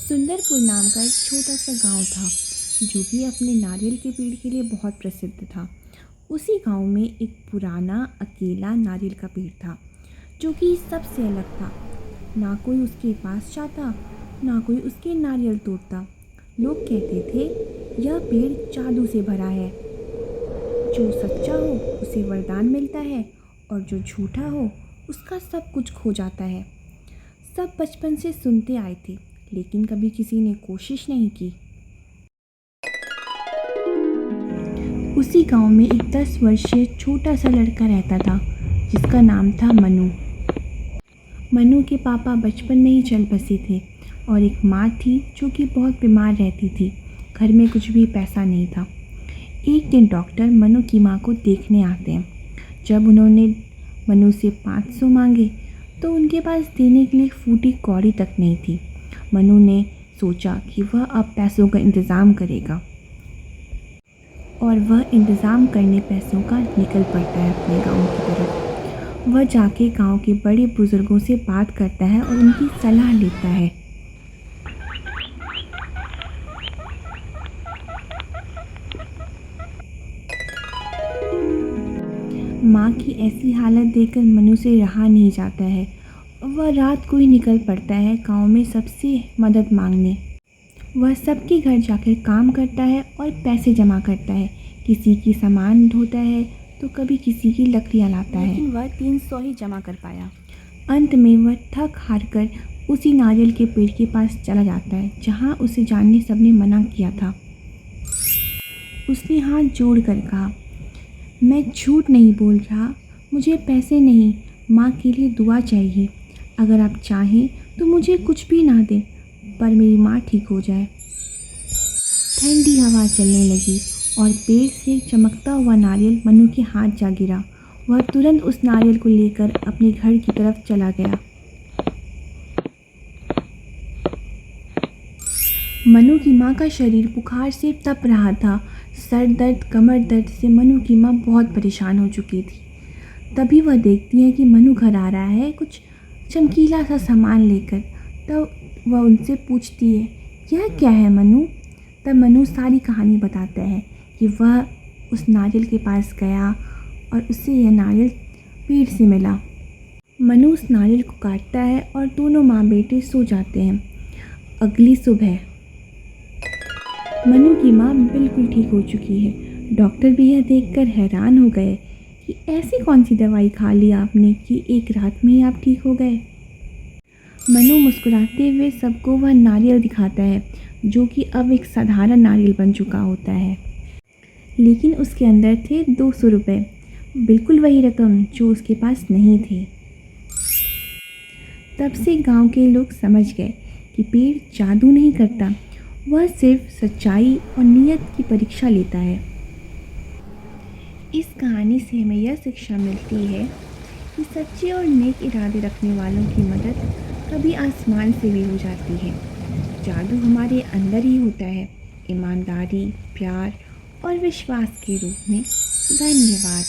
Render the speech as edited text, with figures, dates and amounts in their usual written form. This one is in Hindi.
सुंदरपुर नाम का एक छोटा सा गांव था जो कि अपने नारियल के पेड़ के लिए बहुत प्रसिद्ध था। उसी गांव में एक पुराना अकेला नारियल का पेड़ था जो कि सबसे अलग था। ना कोई उसके पास जाता, ना कोई उसके नारियल तोड़ता। लोग कहते थे यह पेड़ जादू से भरा है, जो सच्चा हो उसे वरदान मिलता है और जो झूठा हो उसका सब कुछ खो जाता है। सब बचपन से सुनते आए थे, लेकिन कभी किसी ने कोशिश नहीं की। उसी गांव में एक 10 वर्षीय छोटा सा लड़का रहता था जिसका नाम था मनु। मनु के पापा बचपन में ही चल बसे थे और एक माँ थी जो कि बहुत बीमार रहती थी। घर में कुछ भी पैसा नहीं था। एक दिन डॉक्टर मनु की माँ को देखने आते हैं। जब उन्होंने मनु से 500 मांगे तो उनके पास देने के लिए फूटी कौड़ी तक नहीं थी। मनु ने सोचा कि वह अब पैसों का इंतज़ाम करेगा और वह इंतज़ाम करने पैसों का निकल पड़ता है अपने गांव की तरफ। वह जाके गांव के बड़े बुज़ुर्गों से बात करता है और उनकी सलाह लेता है। माँ की ऐसी हालत देखकर मनु से रहा नहीं जाता है। वह रात को ही निकल पड़ता है गांव में सबसे मदद मांगने। वह सबके घर जाकर काम करता है और पैसे जमा करता है। किसी की सामान ढोता है तो कभी किसी की लकड़ियाँ लाता है, लेकिन वह 300 ही जमा कर पाया। अंत में वह थक हार कर उसी नारियल के पेड़ के पास चला जाता है जहाँ उसे जानने सबने मना किया था। उसने हाथ जोड़ कर कहा, मैं झूठ नहीं बोल रहा, मुझे पैसे नहीं, माँ के लिए दुआ चाहिए। अगर आप चाहें तो मुझे कुछ भी ना दें, पर मेरी माँ ठीक हो जाए। ठंडी हवा चलने लगी और पेड़ से चमकता हुआ नारियल मनु के हाथ जा गिरा। वह तुरंत उस नारियल को लेकर अपने घर की तरफ चला गया। मनु की माँ का शरीर बुखार से तप रहा था। सर दर्द, कमर दर्द से मनु की माँ बहुत परेशान हो चुकी थी। तभी वह देखती है कि मनु घर आ रहा है कुछ चमकीला सा सामान लेकर। तब वह उनसे पूछती है, यह क्या है मनु? तब मनु सारी कहानी बताता है कि वह उस नारियल के पास गया और उससे यह नारियल पेड़ से मिला। मनु उस नारियल को काटता है और दोनों माँ बेटे सो जाते हैं। अगली सुबह मनु की माँ बिल्कुल ठीक हो चुकी है। डॉक्टर भी यह देखकर हैरान हो गए कि ऐसी कौन सी दवाई खा ली आपने कि एक रात में ही आप ठीक हो गए। मनु मुस्कुराते हुए सबको वह नारियल दिखाता है जो कि अब एक साधारण नारियल बन चुका होता है, लेकिन उसके अंदर थे 200 रुपये, बिल्कुल वही रकम जो उसके पास नहीं थी। तब से गांव के लोग समझ गए कि पेड़ जादू नहीं करता, वह सिर्फ सच्चाई और नीयत की परीक्षा लेता है। इस कहानी से हमें यह शिक्षा मिलती है कि सच्चे और नेक इरादे रखने वालों की मदद कभी आसमान से भी हो जाती है। जादू हमारे अंदर ही होता है, ईमानदारी, प्यार और विश्वास के रूप में। धन्यवाद।